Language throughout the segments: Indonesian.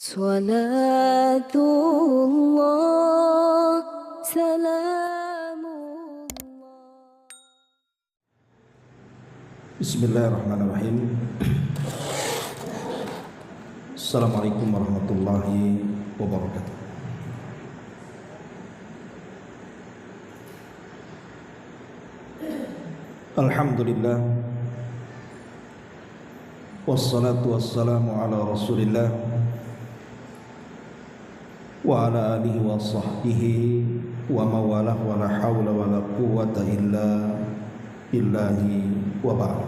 Salatullah, salamullah. Bismillahirrahmanirrahim. Assalamualaikum warahmatullahi wabarakatuh. Alhamdulillah, wassalatu wassalamu ala rasulillah wa ala alihi wa sahbihi wa mawalah wa la hawla wa la quwwata illa billahi wa ba'd.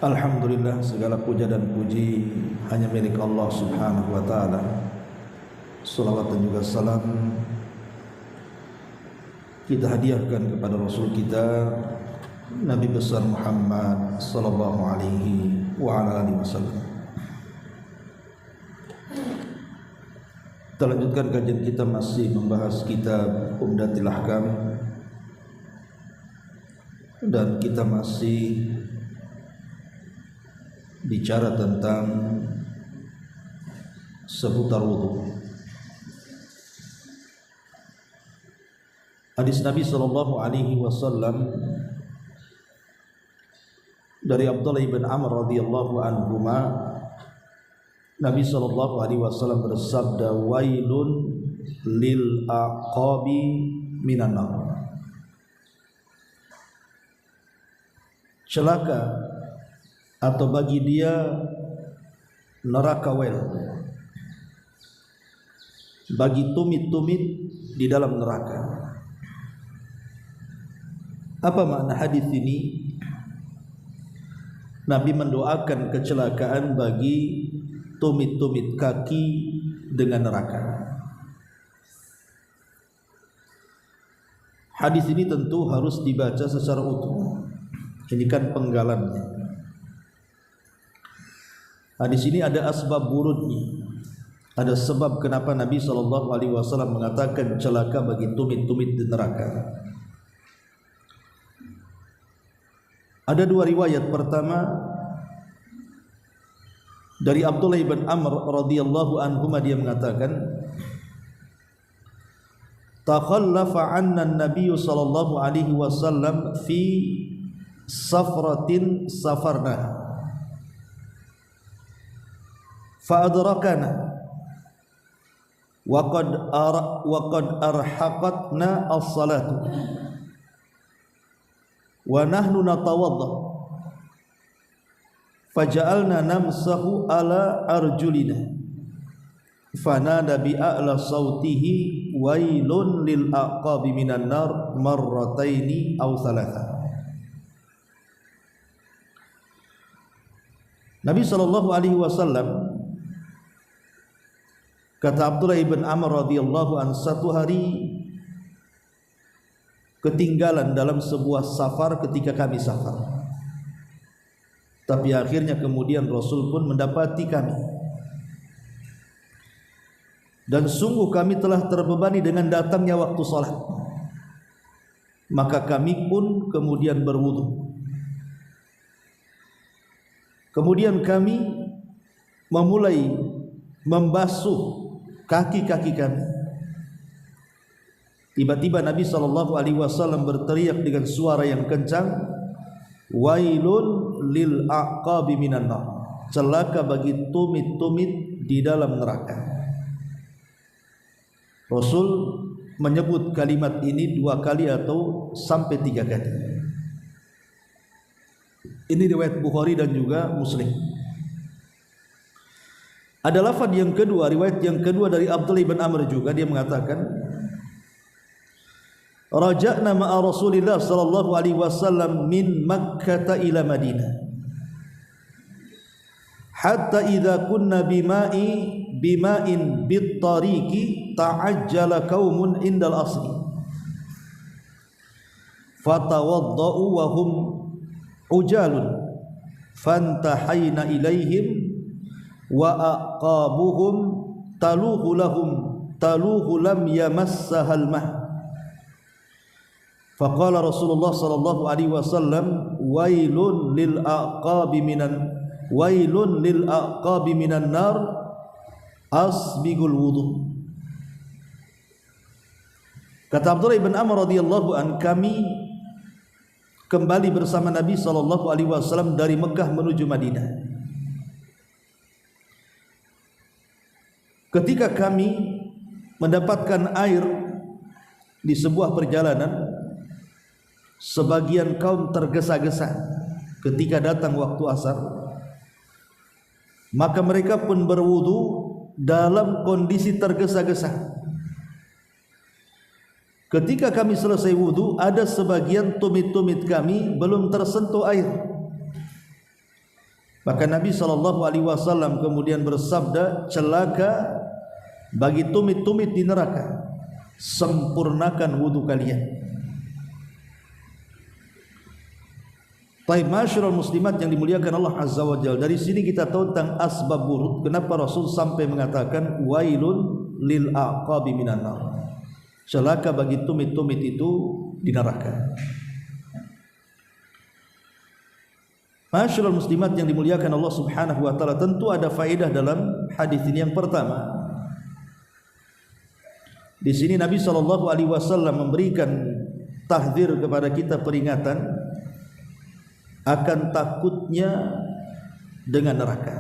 Alhamdulillah, segala puja dan puji hanya milik Allah subhanahu wa ta'ala. Salawat dan juga salam kita hadiahkan kepada Rasul kita Nabi besar Muhammad sallallahu alaihi wa ala alihi wasallam. Kita lanjutkan kajian kita, masih membahas kitab Umdatul Ahkam, dan kita masih bicara tentang seputar wudu. Hadis Nabi sallallahu alaihi wasallam dari Abdullah bin Amr radhiyallahu anhuma, Nabi sallallahu alaihi wasallam bersabda, wailun lil aqabi minan nar. Celaka atau bagi dia neraka wail, bagi tumit-tumit di dalam neraka. Apa makna hadis ini? Nabi mendoakan kecelakaan bagi tumit-tumit kaki dengan neraka. Hadis ini tentu harus dibaca secara utuh. Ini kan penggalannya. Hadis ini ada asbab wurudnya. Ada sebab kenapa Nabi SAW mengatakan celaka bagi tumit-tumit di neraka. Ada dua riwayat. Pertama dari Abdullah bin Amr radhiyallahu anhuma, dia mengatakan, takhallafa 'anna an-nabiy sallallahu alaihi wasallam fi safratin safarna fa adrakana wa qad arhaqatna as-salatu wa nahnu natawadda faja'alna namsahu ala arjulina fanada bi'a'la sautihi wailun lil aqabi minan nar marrataini aw thalatha. Nabi sallallahu alaihi wasallam, kata Abdullah ibn Amr radhiyallahu an, satu hari ketinggalan dalam sebuah safar ketika kami safar. Tapi akhirnya kemudian Rasul pun mendapati kami, dan sungguh kami telah terbebani dengan datangnya waktu salat. Maka kami pun kemudian berwudu. Kemudian kami memulai membasuh kaki-kaki kami. Tiba-tiba Nabi SAW berteriak dengan suara yang kencang, wailun lil aqabi minan nar, celaka bagi tumit-tumit di dalam neraka. Rasul menyebut kalimat ini dua kali atau sampai tiga kali. Ini riwayat Bukhari dan juga Muslim. Ada lafaz yang kedua, riwayat yang kedua dari Abdullah bin Amr juga, dia mengatakan, raja'na ma'a Rasulillah sallallahu alaihi wasallam min Makkah ila Madinah hatta idza kunna bima'in bit-tariqi ta'ajjala qaumun indal asri fatawadda'u wa hum ujalun fantahayna ilaihim wa aqabuhum taluhu lam yamassahal mah Faqala Rasulullah sallallahu alaihi wasallam, wailun lil aqabi minan nar asbigul wudu. Kata Abdullah bin Amr radhiyallahu an, kami kembali bersama Nabi sallallahu alaihi wasallam dari Mekah menuju Madinah. Ketika kami mendapatkan air di sebuah perjalanan, sebagian kaum tergesa-gesa ketika datang waktu asar, maka mereka pun berwudu dalam kondisi tergesa-gesa. Ketika kami selesai wudu, ada sebagian tumit-tumit kami belum tersentuh air. Maka Nabi SAW kemudian bersabda, celaka bagi tumit-tumit di neraka, sempurnakan wudu kalian. Taib masyarul muslimat yang dimuliakan Allah Azza wa Jalla, dari sini kita tahu tentang asbab wurud, kenapa Rasul sampai mengatakan wailun lil aqabi minan nar, celaka bagi tumit-tumit itu di neraka. Masyarul muslimat yang dimuliakan Allah Subhanahu wa taala, tentu ada faedah dalam hadis ini. Yang pertama, di sini Nabi sallallahu alaihi wasallam memberikan tahdzir kepada kita, peringatan akan takutnya dengan neraka.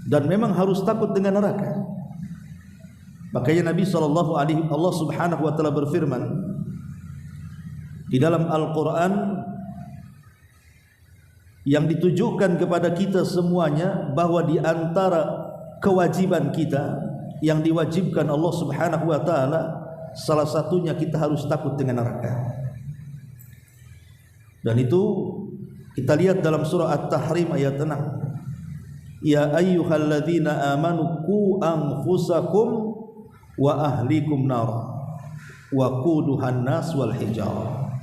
Dan memang harus takut dengan neraka. Makanya Nabi Allah Subhanahu wa taala berfirman di dalam Al-Qur'an yang ditujukan kepada kita semuanya, bahwa di antara kewajiban kita yang diwajibkan Allah Subhanahu wa taala, salah satunya kita harus takut dengan neraka. Dan itu kita lihat dalam surah At-Tahrim ayat 6. Ya ayyuhalladzina amanu qu anfusakum wa ahlikum nar wa quduhan nas wal hijarah.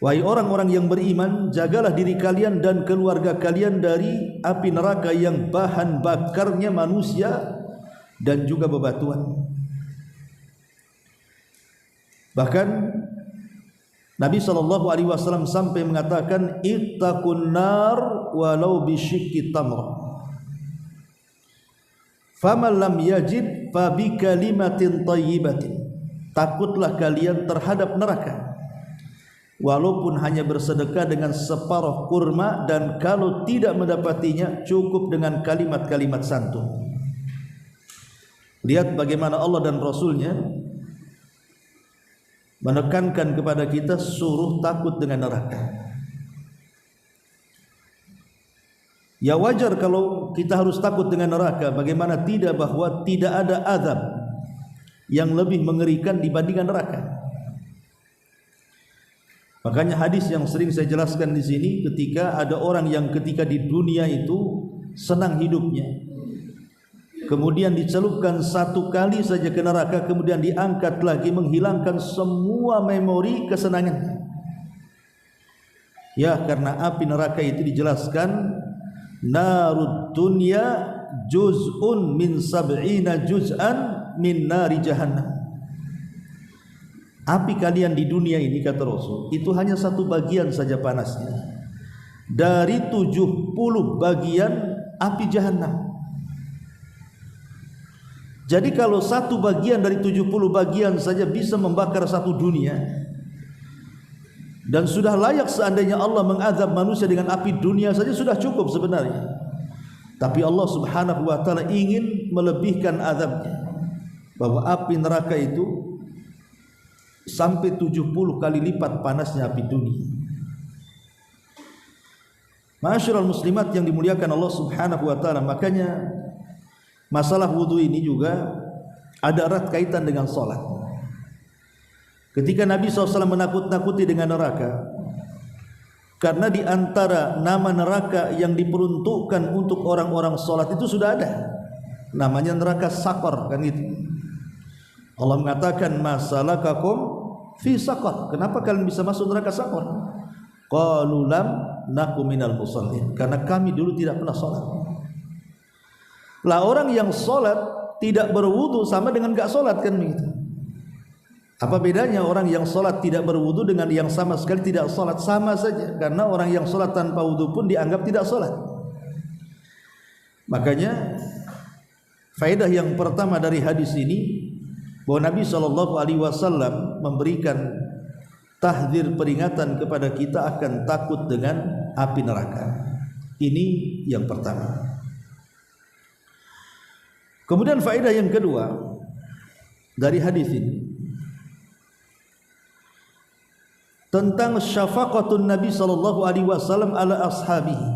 Wahai orang-orang yang beriman, jagalah diri kalian dan keluarga kalian dari api neraka yang bahan bakarnya manusia dan juga bebatuan. Bahkan Nabi SAW sampai mengatakan, ittaqun nar walau bisyikki tamrah, faman lam yajid fa bi kalimatin thayyibatin, takutlah kalian terhadap neraka walaupun hanya bersedekah dengan separuh kurma, dan kalau tidak mendapatinya cukup dengan kalimat-kalimat santun. Lihat bagaimana Allah dan Rasulnya menekankan kepada kita suruh takut dengan neraka. Ya wajar kalau kita harus takut dengan neraka, bagaimana tidak, bahwa tidak ada azab yang lebih mengerikan dibandingkan neraka. Makanya hadis yang sering saya jelaskan di sini, ketika ada orang yang ketika di dunia itu senang hidupnya, kemudian dicelupkan satu kali saja ke neraka, kemudian diangkat lagi, menghilangkan semua memori kesenangannya. Ya, karena api neraka itu dijelaskan, narud dunya juz'un min sab'ina juz'an min nari jahannam. Api kalian di dunia ini, kata Rasul, itu hanya satu bagian saja panasnya dari 70 bagian api jahannam. Jadi kalau satu bagian dari 70 bagian saja bisa membakar satu dunia, dan sudah layak seandainya Allah mengazab manusia dengan api dunia saja sudah cukup sebenarnya. Tapi Allah Subhanahu wa taala ingin melebihkan azabnya, bahwa api neraka itu sampai 70 kali lipat panasnya api dunia. Masyarul muslimat yang dimuliakan Allah Subhanahu wa taala, makanya masalah wudu ini juga ada erat kaitan dengan sholat. Ketika Nabi SAW menakut-nakuti dengan neraka, karena di antara nama neraka yang diperuntukkan untuk orang-orang sholat itu sudah ada, namanya neraka Saqar, kan gitu. Allah mengatakan, masalakakum fi Saqar, kenapa kalian bisa masuk neraka Saqar? Qalu lam naku minal musallin, karena kami dulu tidak pernah sholat. Lah orang yang sholat tidak berwudu sama dengan gak sholat, kan begitu. Apa bedanya orang yang sholat tidak berwudu dengan yang sama sekali tidak sholat? Sama saja, karena orang yang sholat tanpa wudu pun dianggap tidak sholat. Makanya faedah yang pertama dari hadis ini bahwa Nabi SAW memberikan tahdzir, peringatan kepada kita akan takut dengan api neraka. Ini yang pertama. Kemudian faedah yang kedua dari hadis ini tentang syafaqatun Nabi SAW ala ashabihi.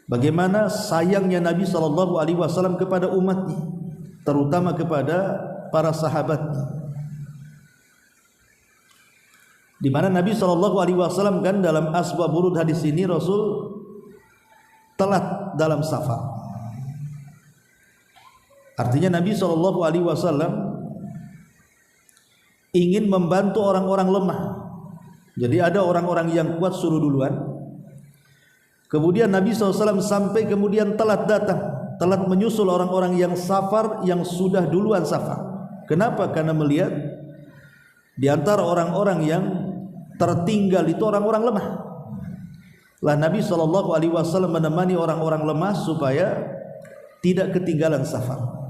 Bagaimana sayangnya Nabi SAW kepada umatnya, terutama kepada para sahabatnya. Di mana Nabi SAW kan dalam asbab wurud hadis ini Rasul telat dalam safar. Artinya Nabi SAW ingin membantu orang-orang lemah. Jadi ada orang-orang yang kuat suruh duluan. Kemudian Nabi SAW sampai kemudian telat datang, telat menyusul orang-orang yang safar, yang sudah duluan safar. Kenapa? Karena melihat di antara orang-orang yang tertinggal itu orang-orang lemah. Lah Nabi SAW menemani orang-orang lemah supaya tidak ketinggalan safar.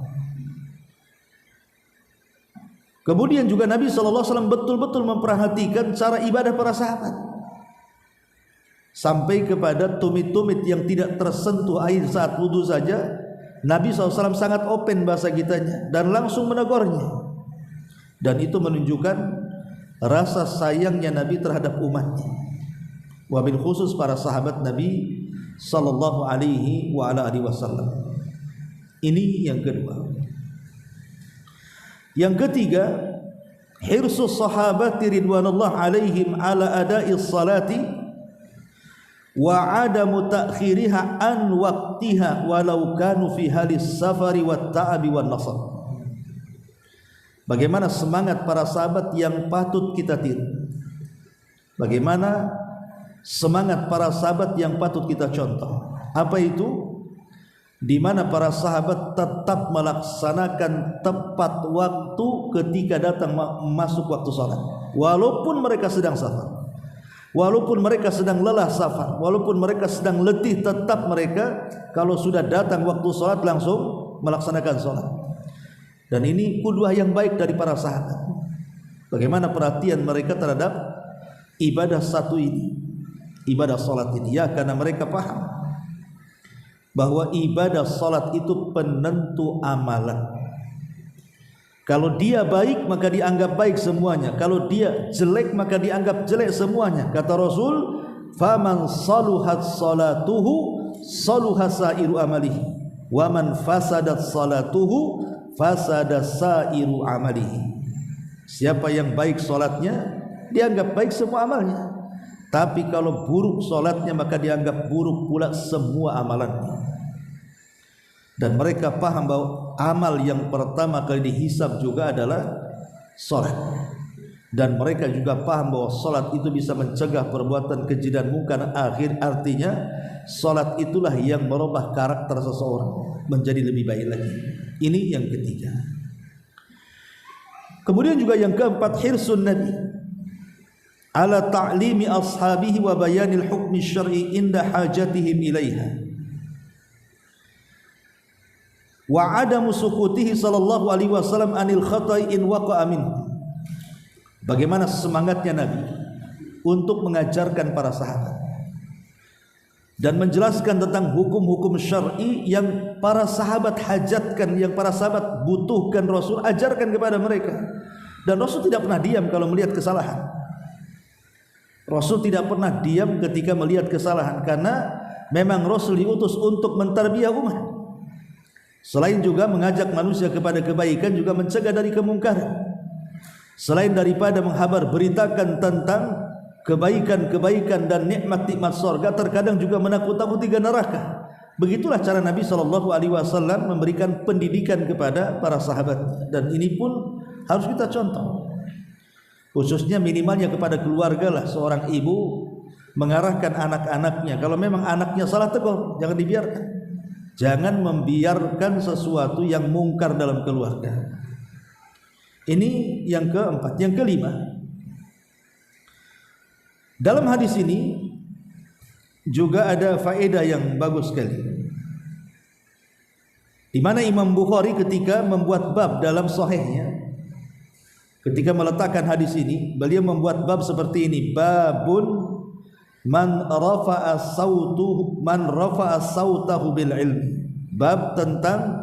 Kemudian juga Nabi SAW betul-betul memperhatikan cara ibadah para sahabat, sampai kepada tumit-tumit yang tidak tersentuh air saat wudhu saja Nabi SAW sangat open bahasa kitanya dan langsung menegurnya. Dan itu menunjukkan rasa sayangnya Nabi terhadap umatnya, wabil khusus para sahabat Nabi SAW. Ini yang kedua. Yang ketiga, hirsus sahabati ridwanullah alaihim ala ada'is salati wa adamu ta'khiriha an waqtiha walau kanu fi halis safari wat ta'abi wan nasab. Bagaimana semangat para sahabat yang patut kita tiru. Bagaimana semangat para sahabat yang patut kita contoh. Apa itu? Di mana para sahabat tetap melaksanakan tepat waktu ketika datang masuk waktu salat, walaupun mereka sedang safar, walaupun mereka sedang lelah safar, walaupun mereka sedang letih, tetap mereka kalau sudah datang waktu salat langsung melaksanakan salat. Dan ini qudwah yang baik dari para sahabat. Bagaimana perhatian mereka terhadap ibadah satu ini, ibadah salat ini, ya, karena mereka paham bahwa ibadah salat itu penentu amalan. Kalau dia baik maka dianggap baik semuanya, kalau dia jelek maka dianggap jelek semuanya. Kata Rasul, faman saluhat salatuhu saluha sairu amalihi wa man fasadat salatuhu fasada sairu amalihi. Siapa yang baik salatnya dianggap baik semua amalnya, tapi kalau buruk salatnya maka dianggap buruk pula semua amalannya. Dan mereka paham bahwa amal yang pertama kali dihisab juga adalah salat. Dan mereka juga paham bahwa salat itu bisa mencegah perbuatan keji dan mungkar. Artinya salat itulah yang merubah karakter seseorang menjadi lebih baik lagi. Ini yang ketiga. Kemudian juga yang keempat, hirsun Nabi ala ta'limi ashabihi wa bayanil hukmi syar'i inda hajatihim ilaiha wa adamu sukutihi sallallahu alaihi wasallam anil khata'i in waqa'a minhu. Bagaimana semangatnya Nabi untuk mengajarkan para sahabat dan menjelaskan tentang hukum-hukum syar'i yang para sahabat hajatkan, yang para sahabat butuhkan, Rasul ajarkan kepada mereka. Dan Rasul tidak pernah diam kalau melihat kesalahan. Rasul tidak pernah diam ketika melihat kesalahan, karena memang Rasul diutus untuk mentarbiah umat. Selain juga mengajak manusia kepada kebaikan, juga mencegah dari kemungkaran. Selain daripada menghabar beritakan tentang kebaikan-kebaikan dan nikmat-nikmat surga, terkadang juga menakut-nakuti neraka. Begitulah cara Nabi SAW memberikan pendidikan kepada para sahabat, dan ini pun harus kita contoh. Khususnya minimalnya kepada keluarga lah, seorang ibu mengarahkan anak-anaknya. Kalau memang anaknya salah, tegur, jangan dibiarkan. Jangan membiarkan sesuatu yang mungkar dalam keluarga. Ini yang keempat. Yang kelima, dalam hadis ini juga ada faedah yang bagus sekali, di mana Imam Bukhari ketika membuat bab dalam sahihnya, ketika meletakkan hadis ini, beliau membuat bab seperti ini: babun man rafa'a sautahu bil ilmi. Bab tentang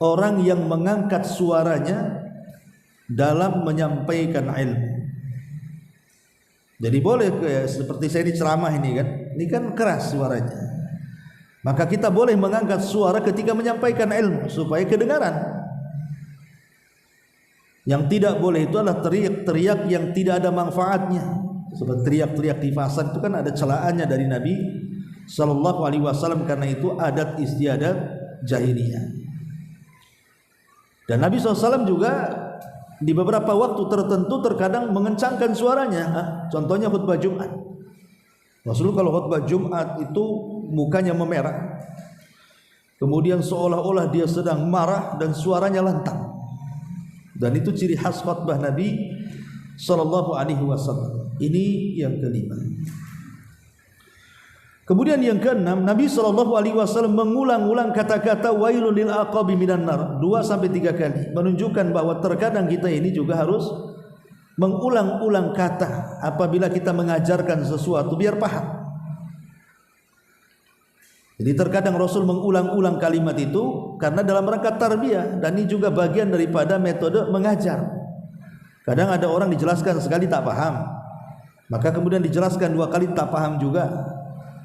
orang yang mengangkat suaranya dalam menyampaikan ilmu. Jadi boleh seperti saya di ceramah ini kan keras suaranya, maka kita boleh mengangkat suara ketika menyampaikan ilmu supaya kedengaran. Yang tidak boleh itu adalah teriak-teriak yang tidak ada manfaatnya. Seperti teriak-teriak di pasar itu kan ada celaannya dari Nabi sallallahu alaihi wasallam, karena itu adat istiadat jahiliyah. Dan Nabi SAW juga di beberapa waktu tertentu terkadang mengencangkan suaranya. Contohnya khutbah Jumat. Rasul kalau khutbah Jumat itu mukanya memerah, kemudian seolah-olah dia sedang marah dan suaranya lantang. Dan itu ciri khas khutbah Nabi sallallahu alaihi wasallam. Ini yang kelima. Kemudian yang keenam, Nabi sallallahu alaihi wasallam mengulang-ulang kata-kata wailul lil aqabi minan nar 2 sampai 3 kali, menunjukkan bahwa terkadang kita ini juga harus mengulang-ulang kata apabila kita mengajarkan sesuatu biar paham. Jadi terkadang Rasul mengulang-ulang kalimat itu karena dalam rangka tarbiyah, dan ini juga bagian daripada metode mengajar. Kadang ada orang dijelaskan sekali tak paham, maka kemudian dijelaskan 2 kali tak paham juga,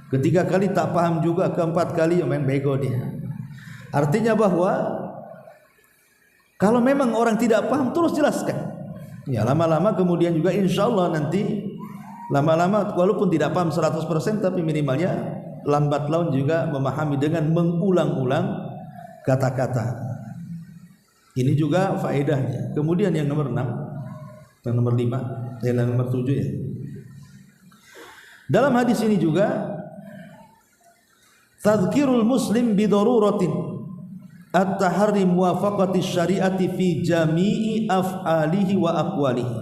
ketiga kali tak paham juga, keempat kali main bego dia. Artinya bahwa kalau memang orang tidak paham terus jelaskan. Ya lama-lama kemudian juga insya Allah nanti lama-lama walaupun tidak paham 100% tapi minimalnya lambat laun juga memahami dengan mengulang-ulang kata-kata. Ini juga faedahnya. Kemudian yang nomor 6 dan nomor 5 dan nomor 7 ya. Dalam hadis ini juga tadhkirul muslim bidaruratin at-tahri muwafaqati syariati fi jami'i af'alihi wa aqwalihi.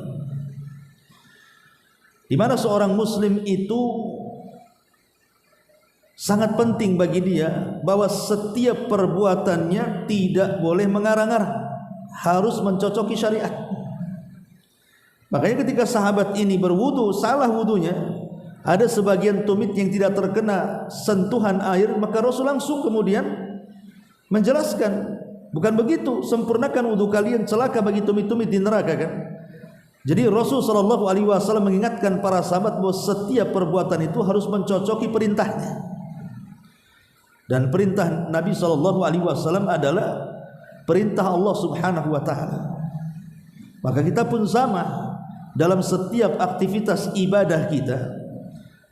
Di mana seorang muslim itu sangat penting bagi dia bahwa setiap perbuatannya tidak boleh mengarang-arang, harus mencocoki syariat. Makanya ketika sahabat ini berwudu, salah wudunya, ada sebagian tumit yang tidak terkena sentuhan air, maka Rasul langsung kemudian menjelaskan, bukan begitu, sempurnakan wudu kalian, celaka bagi tumit-tumit di neraka kan. Jadi Rasul sallallahu alaihi wasallam mengingatkan para sahabat bahwa setiap perbuatan itu harus mencocoki perintahnya. Dan perintah Nabi sallallahu alaihi wasallam adalah perintah Allah Subhanahu wa taala. Maka kita pun sama, dalam setiap aktivitas ibadah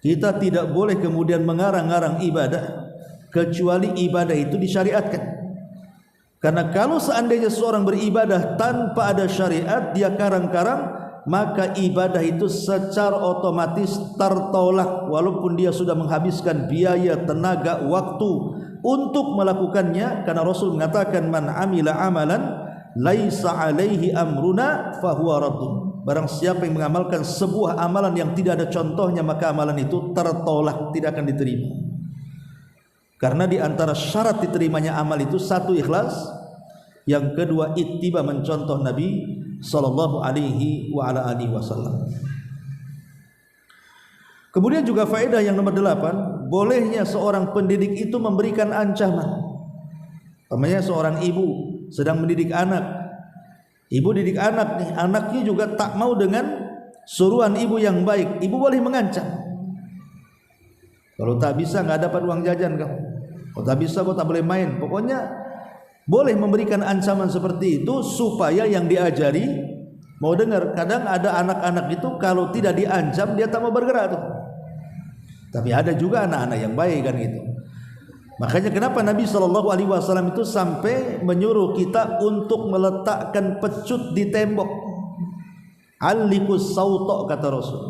kita tidak boleh kemudian mengarang-arang ibadah kecuali ibadah itu disyariatkan. Karena kalau seandainya seorang beribadah tanpa ada syariat, dia karang-karang, maka ibadah itu secara otomatis tertolak walaupun dia sudah menghabiskan biaya, tenaga, waktu untuk melakukannya. Karena Rasul mengatakan man amila amalan laisa alaihi amruna fahuwa raddun. Barang siapa yang mengamalkan sebuah amalan yang tidak ada contohnya, maka amalan itu tertolak, tidak akan diterima. Karena di antara syarat diterimanya amal itu satu ikhlas, yang kedua ittiba, mencontoh Nabi sallallahu alaihi wa ala alihi wasallam. Kemudian juga faedah yang nomor 8, bolehnya seorang pendidik itu memberikan ancaman. Namanya seorang ibu sedang mendidik anak. Ibu didik anak nih, anaknya juga tak mau dengan suruhan ibu yang baik. Ibu boleh mengancam. Kalau tak bisa nggak dapat uang jajan kamu. Kalau tak bisa kau tak boleh main. Pokoknya boleh memberikan ancaman seperti itu supaya yang diajari mau dengar. Kadang ada anak-anak itu kalau tidak diancam dia tak mau bergerak tuh. Tapi ada juga anak-anak yang baik kan gitu. Makanya kenapa Nabi SAW itu sampai menyuruh kita untuk meletakkan pecut di tembok. Alikus sauto kata Rasul.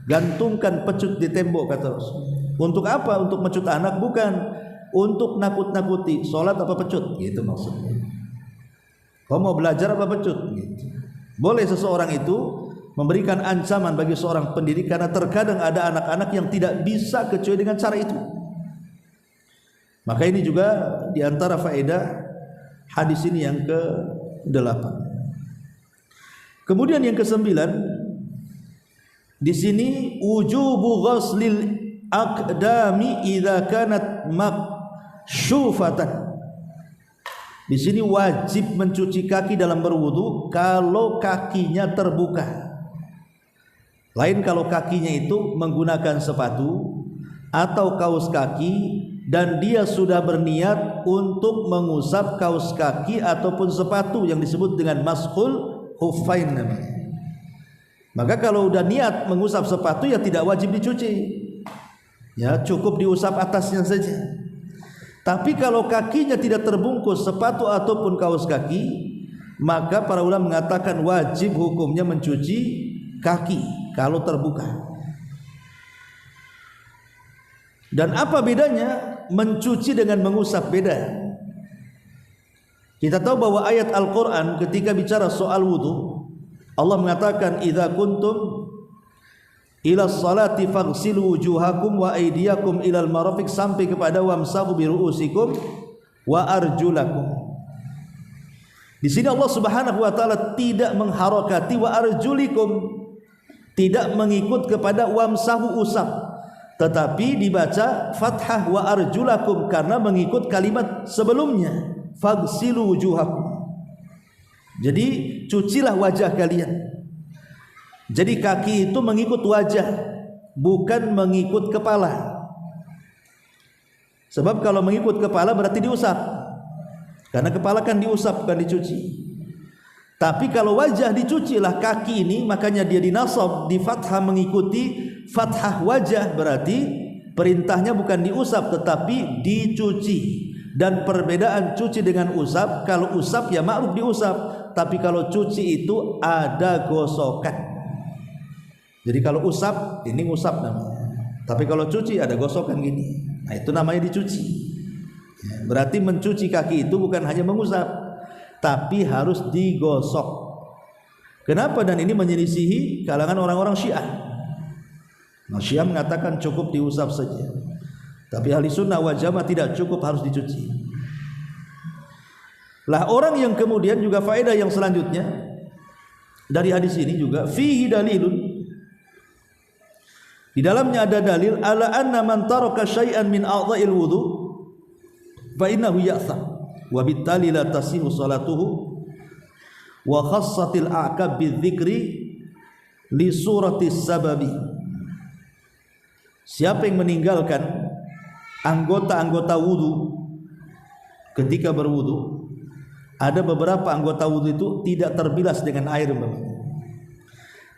Gantungkan pecut di tembok kata Rasul. Untuk apa? Untuk mecut anak? Bukan. Untuk nakut-nakuti. Sholat apa pecut? Gitu maksudnya. Kau mau belajar apa pecut? Gitu. Boleh seseorang itu memberikan ancaman bagi seorang pendidik karena terkadang ada anak-anak yang tidak bisa kecuali dengan cara itu. Maka ini juga diantara faedah hadis ini yang ke-8. Kemudian yang ke-9, di sini wujubu ghaslil aqdami idza kanat maksyufatan. Di sini wajib mencuci kaki dalam berwudu kalau kakinya terbuka. Lain kalau kakinya itu menggunakan sepatu atau kaos kaki dan dia sudah berniat untuk mengusap kaos kaki ataupun sepatu yang disebut dengan mashul khuffain namanya. Maka kalau udah niat mengusap sepatu ya tidak wajib dicuci. Ya, cukup diusap atasnya saja. Tapi kalau kakinya tidak terbungkus sepatu ataupun kaos kaki, maka para ulama mengatakan wajib hukumnya mencuci kaki kalau terbuka. Dan apa bedanya mencuci dengan mengusap? Beda. Kita tahu bahwa ayat Al-Quran ketika bicara soal wudu, Allah mengatakan idza kuntum ila salati faghsilu wujuhakum wa aydiyakum ilal marafiq sampai kepada wamsahu bi ru'usikum wa arjulakum. Di sini Allah Subhanahu wa taala tidak mengharokati wa arjulikum, tidak mengikut kepada wamsahu usap, tetapi dibaca fathah wa arjulakum karena mengikut kalimat sebelumnya faghsilu wujuhakum. Jadi cucilah wajah kalian. Jadi kaki itu mengikut wajah, bukan mengikut kepala. Sebab kalau mengikut kepala berarti diusap, karena kepala kan diusap bukan dicuci. Tapi kalau wajah dicucilah kaki ini, makanya dia dinasab di fathah mengikuti fathah wajah, berarti perintahnya bukan diusap tetapi dicuci. Dan perbedaan cuci dengan usap, kalau usap ya ma'ruf diusap, tapi kalau cuci itu ada gosokan. Jadi kalau usap ini ngusap namanya, tapi kalau cuci ada gosokan gini, nah itu namanya dicuci. Berarti mencuci kaki itu bukan hanya mengusap, tapi harus digosok. Kenapa? Dan ini menyelisihi kalangan orang-orang Syiah. Nah, Syiah mengatakan cukup diusap saja, tapi ahli sunnah wal jamaah tidak cukup, harus dicuci. Lah orang yang kemudian juga faedah yang selanjutnya dari hadis ini juga fihi dalilun, di dalamnya ada dalil ala anna man taraka syai'an min a'dha'il wudu fa innahu ya'tham wa bittali la tasihu salatuhu wa khassatil a'qab bidzikri li surati sababi. Siapa yang meninggalkan anggota-anggota wudu ketika berwudu, ada beberapa anggota wudu itu tidak terbilas dengan air,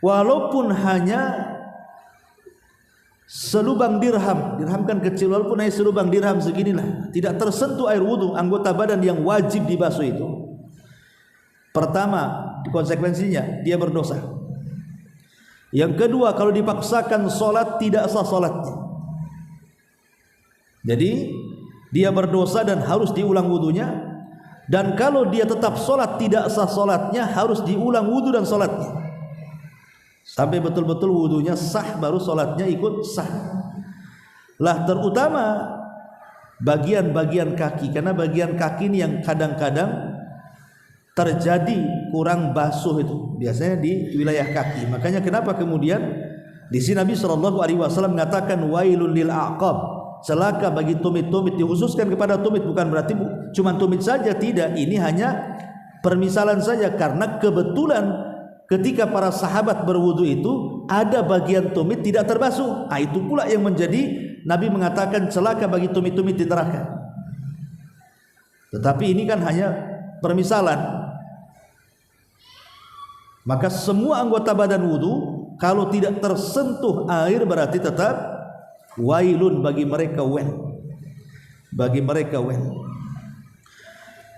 walaupun hanya selubang dirham. Dirham kan kecil, walaupun hanya selubang dirham seginilah, tidak tersentuh air wudu, anggota badan yang wajib dibasuh itu. Pertama, konsekuensinya dia berdosa. Yang kedua, kalau dipaksakan sholat tidak sah sholatnya. Jadi dia berdosa dan harus diulang wudunya. Dan kalau dia tetap sholat tidak sah sholatnya, harus diulang wudu dan sholatnya sampai betul-betul wudunya sah, baru sholatnya ikut sah. Lah terutama bagian-bagian kaki, karena bagian kaki ini yang kadang-kadang terjadi kurang basuh, itu biasanya di wilayah kaki. Makanya kenapa kemudian di sini Nabi SAW mengatakan wailul lil aqab, celaka bagi tumit-tumit, dikhususkan kepada tumit, bukan berarti cuma tumit saja, tidak, ini hanya permisalan saja, karena kebetulan ketika para sahabat berwudu itu ada bagian tumit tidak terbasuh. Nah, itu pula yang menjadi Nabi mengatakan celaka bagi tumit-tumit di neraka. Tetapi ini kan hanya permisalan. Maka semua anggota badan wudu kalau tidak tersentuh air berarti tetap wailun bagi mereka, bagi mereka.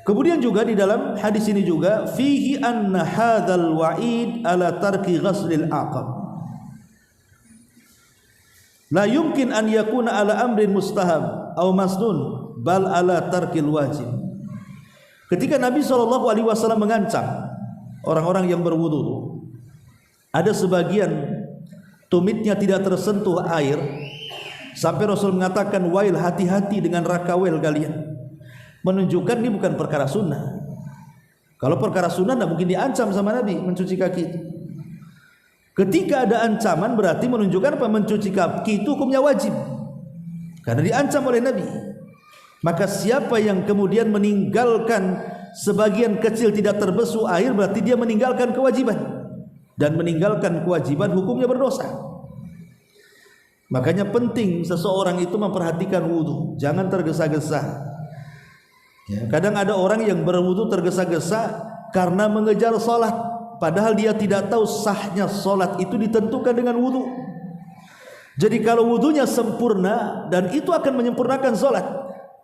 Kemudian juga di dalam hadis ini juga fihi anna hadzal wa'id ala tarki ghaslil aqab la yumkin an yakuna ala amrin mustahab aw masnun bal ala tarkil wajib. Ketika Nabi SAW mengancam orang-orang yang berwudu, ada sebagian tumitnya tidak tersentuh air, sampai Rasul mengatakan, wail, hati-hati dengan rakawel kalian. Menunjukkan ini bukan perkara sunnah. Kalau perkara sunnah tidak mungkin diancam sama Nabi mencuci kaki itu. Ketika ada ancaman berarti menunjukkan apa? Mencuci kaki itu hukumnya wajib, karena diancam oleh Nabi. Maka siapa yang kemudian meninggalkan sebagian kecil tidak terbasuh air, berarti dia meninggalkan kewajiban, dan meninggalkan kewajiban hukumnya berdosa. Makanya penting seseorang itu memperhatikan wudu, jangan tergesa-gesa. Ya, kadang ada orang yang berwudu tergesa-gesa karena mengejar salat, padahal dia tidak tahu sahnya salat itu ditentukan dengan wudu. Jadi kalau wudunya sempurna, dan itu akan menyempurnakan salat,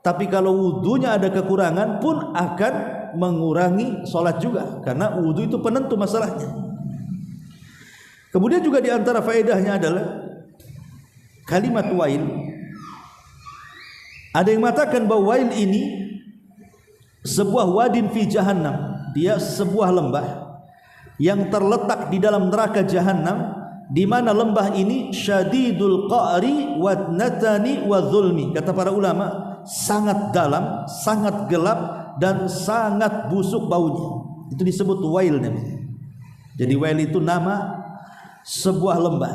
tapi kalau wudunya ada kekurangan pun akan mengurangi salat juga, karena wudu itu penentu masalahnya. Kemudian juga di antara faedahnya adalah kalimat wail. Ada yang mengatakan bahwa wail ini sebuah wadin fi jahannam, dia sebuah lembah yang terletak di dalam neraka jahannam, di mana lembah ini syadidul qa'ri wa natani wa zulmi. Kata para ulama, sangat dalam, sangat gelap, dan sangat busuk baunya. Itu disebut wail namanya. Jadi wail itu nama sebuah lembah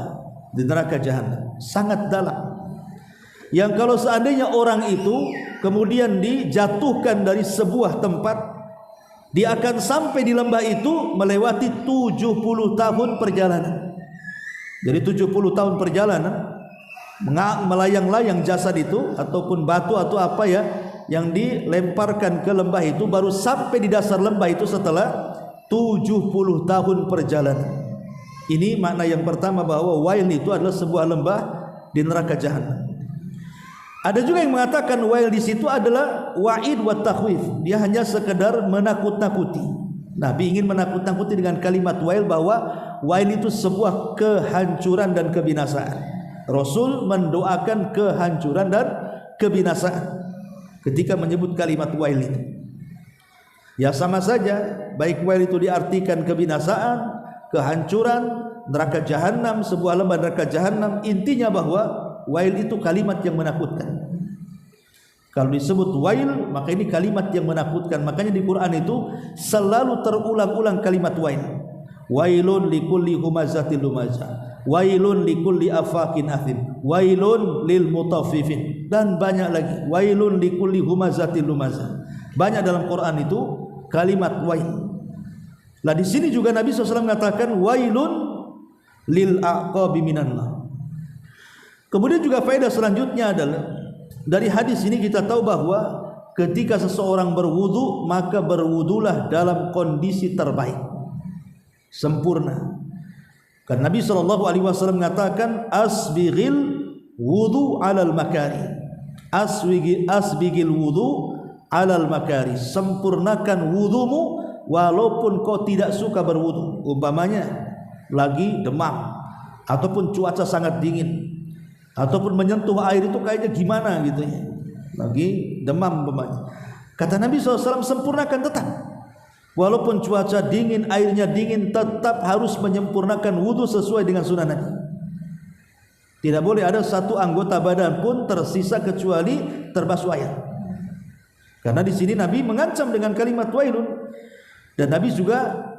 di neraka jahannam, sangat dalam, yang kalau seandainya orang itu kemudian dijatuhkan dari sebuah tempat, dia akan sampai di lembah itu melewati 70 tahun perjalanan. Jadi 70 tahun perjalanan melayang-layang jasad itu ataupun batu atau apa ya yang dilemparkan ke lembah itu, baru sampai di dasar lembah itu setelah 70 tahun perjalanan. Ini makna yang pertama, bahwa wail itu adalah sebuah lembah di neraka jahanam. Ada juga yang mengatakan wail di situ adalah wa'id wa takhwif. Dia hanya sekedar menakut-nakuti. Nabi ingin menakut-nakuti dengan kalimat wail, bahwa wail itu sebuah kehancuran dan kebinasaan. Rasul mendoakan kehancuran dan kebinasaan ketika menyebut kalimat wail itu. Ya sama saja, baik wail itu diartikan kebinasaan, kehancuran, neraka jahanam, sebuah lembah neraka jahanam. Intinya bahwa wail itu kalimat yang menakutkan. Kalau disebut wail, maka ini kalimat yang menakutkan. Makanya di Quran itu selalu terulang-ulang kalimat wail. Wailun likulli humazatil lumazah, wailun likulli afakin athim, wailun lil mutaffifin, dan banyak lagi. Wailun likulli humazatil lumazah. Banyak dalam Quran itu kalimat wail. Lah di sini juga Nabi SAW mengatakan wailun lil aqabi minan nar. Kemudian juga faedah selanjutnya adalah dari hadis ini kita tahu bahwa ketika seseorang berwudu, maka berwudulah dalam kondisi terbaik, sempurna. Karena Nabi SAW mengatakan asbighil wudu alal makari, asbighil wudu alal makari, sempurnakan wudumu walaupun kau tidak suka berwudu. Umpamanya lagi demam, ataupun cuaca sangat dingin, ataupun menyentuh air itu kayaknya gimana gitu ya, lagi demam umpamanya. Kata Nabi SAW, sempurnakan tetap, walaupun cuaca dingin, airnya dingin, tetap harus menyempurnakan wudu sesuai dengan sunnah Nabi. Tidak boleh ada satu anggota badan pun tersisa kecuali terbasuh air. Karena di sini Nabi mengancam dengan kalimat wailun, dan Nabi juga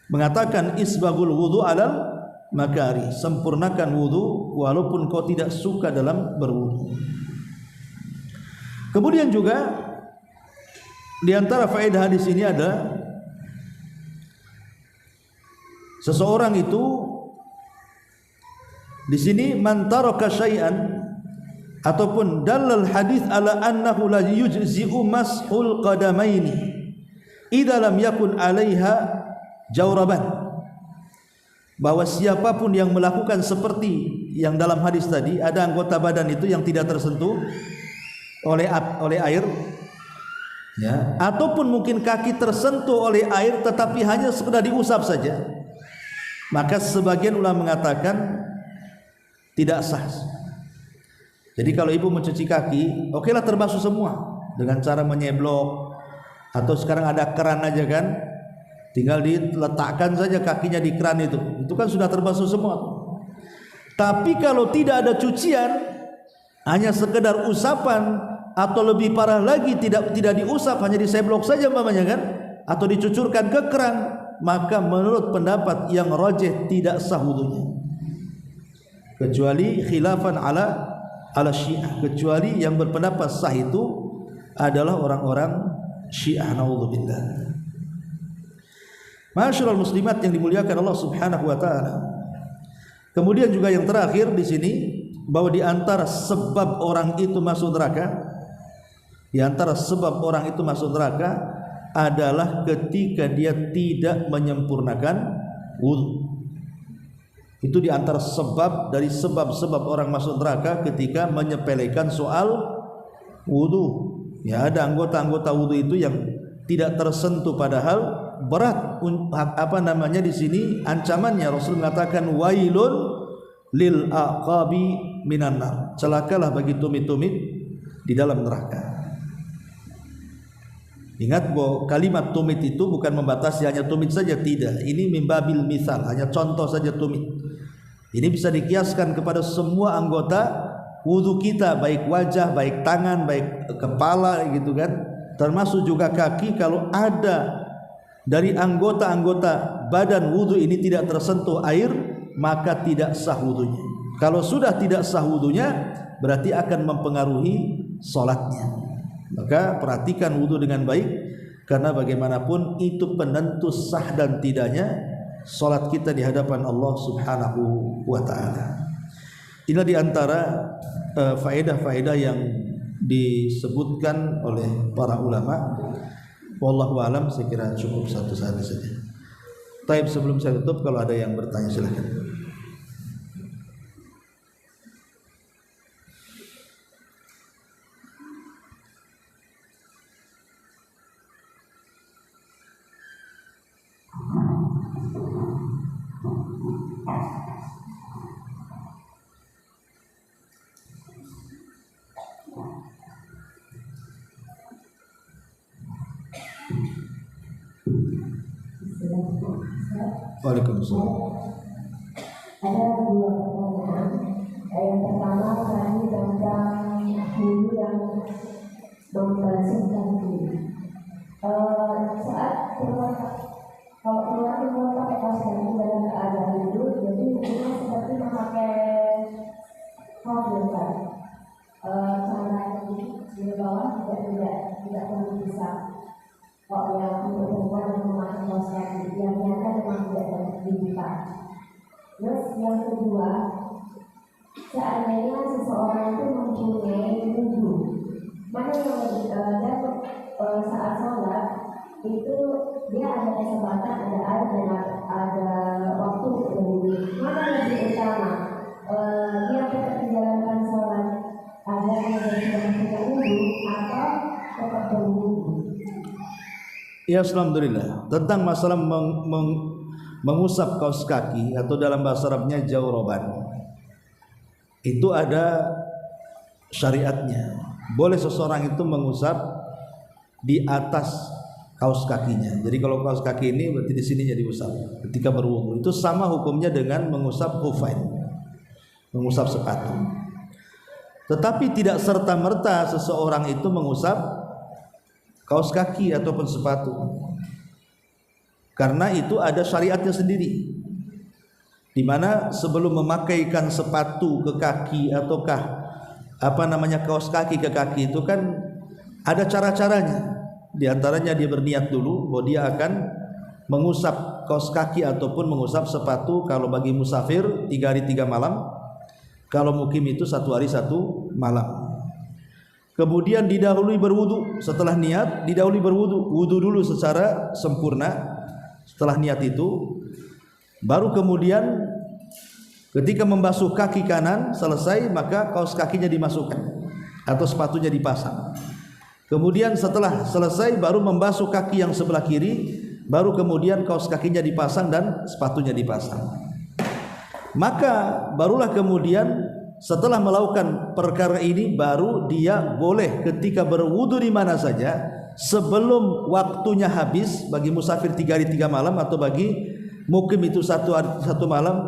mengatakan isbagul wudu alal makari, sempurnakan wudu walaupun kau tidak suka dalam berwudu. Kemudian juga di antara faedah hadis ini ada seseorang itu di sini man taraka syai'an, ataupun dalal hadis ala annahu la yujzi'u mashul qadamaini idza lam yakun 'alaiha jawraban, bahwa siapapun yang melakukan seperti yang dalam hadis tadi, ada anggota badan itu yang tidak tersentuh oleh air, ya, ataupun mungkin kaki tersentuh oleh air tetapi hanya sekedar diusap saja, maka sebagian ulama mengatakan tidak sah. Jadi kalau ibu mencuci kaki, okelah terbasuh semua dengan cara menyeblok, atau sekarang ada keran aja kan, tinggal diletakkan saja kakinya di keran itu kan sudah terbasuh semua. Tapi kalau tidak ada cucian, hanya sekedar usapan atau lebih parah lagi tidak diusap, hanya diseblok saja umpamanya kan, atau dicucurkan ke keran, maka menurut pendapat yang rajih tidak sah wudunya, kecuali khilafan ala Syiah, kecuali yang berpendapat sah itu adalah orang-orang Syiah, naudzubillah. Ma'asyiral muslimat yang dimuliakan Allah Subhanahu wa taala. Kemudian juga yang terakhir di sini, bahwa di antara sebab orang itu masuk neraka, adalah ketika dia tidak menyempurnakan wudu. Itu di antara sebab dari sebab-sebab orang masuk neraka ketika menyepelekan soal wudu. Ya, ada anggota-anggota wudu itu yang tidak tersentuh, padahal berat di sini ancamannya. Rasul mengatakan wailun lil aqabi minan nar, celakalah bagi tumit-tumit di dalam neraka. Ingat bahwa kalimat tumit itu bukan membatasi hanya tumit saja, tidak. Ini mimbabil misal, hanya contoh saja tumit. Ini bisa dikiaskan kepada semua anggota wudu kita, baik wajah, baik tangan, baik kepala gitu kan, termasuk juga kaki. Kalau ada dari anggota-anggota badan wudu ini tidak tersentuh air, maka tidak sah wudunya. Kalau sudah tidak sah wudunya, berarti akan mempengaruhi sholatnya. Maka perhatikan wudu dengan baik, karena bagaimanapun itu penentu sah dan tidaknya sholat kita di hadapan Allah Subhanahu wa ta'ala. Inilah diantara faedah-faedah yang disebutkan oleh para ulama. Wallahu a'lam, saya kira cukup satu saja. Taib, sebelum saya tutup, kalau ada yang bertanya silakan. Waalaikumsalam. Ada dua pertanyaan. Yang pertama tadi tentang guru yang membasuhkan diri. Saat keluar, kalau keluar pakai kaos kaki dalam keadaan duduk, jadi hukumnya seperti memakai kaos besar. Cara di bawah tidak perlu bisa. Kalau yang untuk perempuan yang memakai kaos kaki, yang nyata memang tidak dibuka. Terus yang kedua, seandainya seseorang itu mempunyai wudu, mana yang dapat saat sholat itu dia ada kesempatan, ada air dan ada waktu untuk berwudu. Mana lebih utama? Dia tetap menjalankan sholat agar dia tidak wudu atau tetap berwudu? Ya, alhamdulillah. Tentang masalah mengusap kaos kaki atau dalam bahasa Arabnya jawroban, itu ada syariatnya. Boleh seseorang itu mengusap di atas kaos kakinya. Jadi kalau kaos kaki ini berarti di sininya diusap ketika berwudu. Itu sama hukumnya dengan mengusap khufain, mengusap sepatu. Tetapi tidak serta-merta seseorang itu mengusap kaos kaki ataupun sepatu, karena itu ada syariatnya sendiri, di mana sebelum memakaikan sepatu ke kaki ataukah kaos kaki ke kaki itu kan ada cara-caranya. Di antaranya dia berniat dulu bahwa dia akan mengusap kaos kaki ataupun mengusap sepatu. Kalau bagi musafir 3 hari 3 malam, kalau mukim itu 1 hari 1 malam. Kemudian didahului berwudu. Setelah niat didahului berwudu, wudu dulu secara sempurna. Setelah niat itu baru kemudian ketika membasuh kaki kanan selesai, maka kaos kakinya dimasukkan atau sepatunya dipasang. Kemudian setelah selesai baru membasuh kaki yang sebelah kiri, baru kemudian kaos kakinya dipasang dan sepatunya dipasang. Maka barulah kemudian setelah melakukan perkara ini, baru dia boleh ketika berwudu di mana saja, sebelum waktunya habis bagi musafir 3 hari 3 malam atau bagi mukim itu 1 hari 1 malam,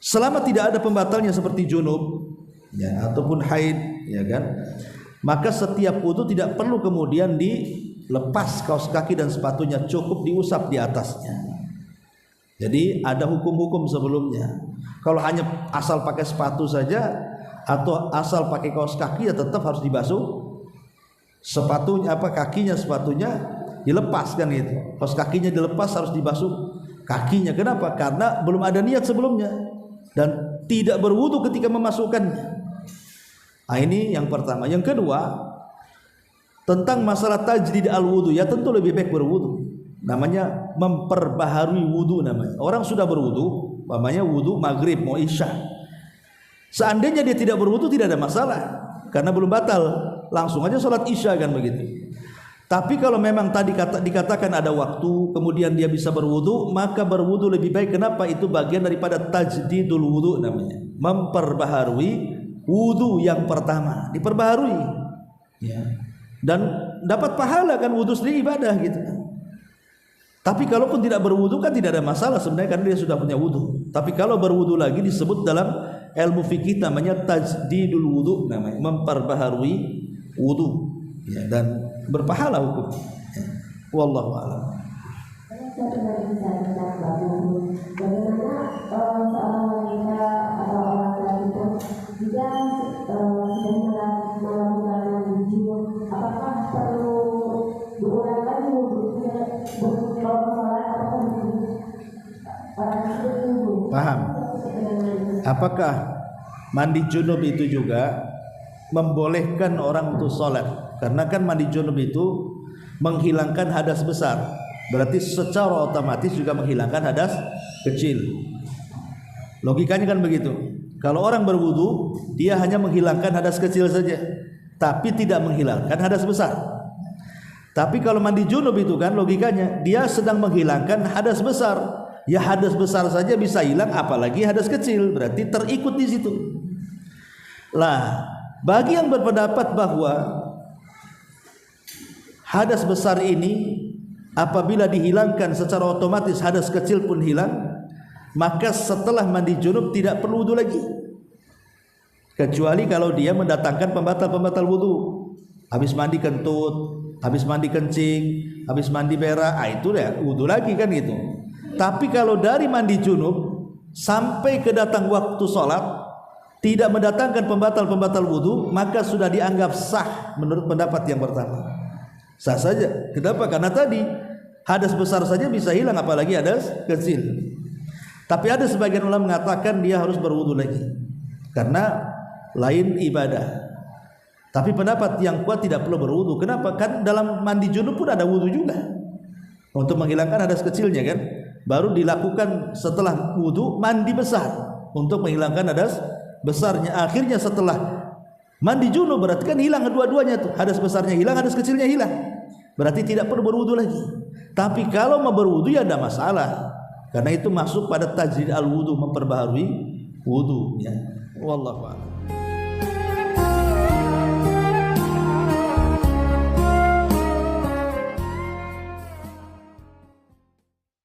selama tidak ada pembatalnya seperti junub ya ataupun haid ya kan, maka setiap wudu tidak perlu kemudian dilepas kaos kaki dan sepatunya, cukup diusap di atasnya. Jadi ada hukum-hukum sebelumnya. Kalau hanya asal pakai sepatu saja atau asal pakai kaos kaki ya tetap harus dibasuh sepatunya, kakinya, sepatunya dilepas kan gitu. Kaos kakinya dilepas, harus dibasuh kakinya. Kenapa? Karena belum ada niat sebelumnya dan tidak berwudu ketika memasukkannya. Nah, ini yang pertama. Yang kedua, tentang masalah tajdid al-wudu, ya tentu lebih baik berwudu. Namanya memperbaharui wudu namanya. Orang sudah berwudu, namanya wudu maghrib mau isya. Seandainya dia tidak berwudu tidak ada masalah karena belum batal, langsung aja sholat isya kan begitu. Tapi kalau memang tadi dikatakan ada waktu, kemudian dia bisa berwudu, maka berwudu lebih baik. Kenapa? Itu bagian daripada tajdidul wudu namanya, memperbaharui wudu yang pertama, diperbaharui ya. Dan dapat pahala kan, wudu sendiri ibadah gitu. Tapi kalaupun tidak berwudu kan tidak ada masalah sebenarnya karena dia sudah punya wudu. Tapi kalau berwudu lagi disebut dalam ilmu fikih namanya tajdidul wudu namanya, memperbaharui wudu ya, dan berpahala hukum ya. Wallahu a'lam. Bagaimana seorang wanita atau orang laki-laki jika sedang melakukan junub, apakah perlu berulang lagi wudhunya kalau sholat atau paham? Apakah mandi junub itu juga membolehkan orang untuk sholat? Karena kan mandi junub itu menghilangkan hadas besar, berarti secara otomatis juga menghilangkan hadas kecil. Logikanya kan begitu. Kalau orang berwudu, dia hanya menghilangkan hadas kecil saja, tapi tidak menghilangkan hadas besar. Tapi kalau mandi junub itu kan logikanya dia sedang menghilangkan hadas besar. Ya hadas besar saja bisa hilang, apalagi hadas kecil, berarti terikut di situ. Lah, bagi yang berpendapat bahwa hadas besar ini apabila dihilangkan secara otomatis hadas kecil pun hilang, maka setelah mandi junub tidak perlu wudu lagi, kecuali kalau dia mendatangkan pembatal-pembatal wudu. Habis mandi kentut, habis mandi kencing, habis mandi berak, itu ya wudu lagi kan gitu. Tapi kalau dari mandi junub sampai ke datang waktu sholat tidak mendatangkan pembatal-pembatal wudu, maka sudah dianggap sah menurut pendapat yang pertama. Sah saja. Kenapa? Karena tadi hadas besar saja bisa hilang, apalagi hadas kecil. Tapi ada sebagian ulama mengatakan dia harus berwudu lagi karena lain ibadah. Tapi pendapat yang kuat tidak perlu berwudu. Kenapa? Kan dalam mandi junub pun ada wudu juga untuk menghilangkan hadas kecilnya kan. Baru dilakukan setelah wudu mandi besar untuk menghilangkan hadas besarnya. Akhirnya setelah mandi junub berarti kan hilang kedua-duanya tuh, hadas besarnya hilang, hadas kecilnya hilang. Berarti tidak perlu berwudu lagi. Tapi kalau mau berwudu ya ada masalah, karena itu masuk pada tajdid al-wudu, memperbaharui wudu ya. Wallahu a'lam.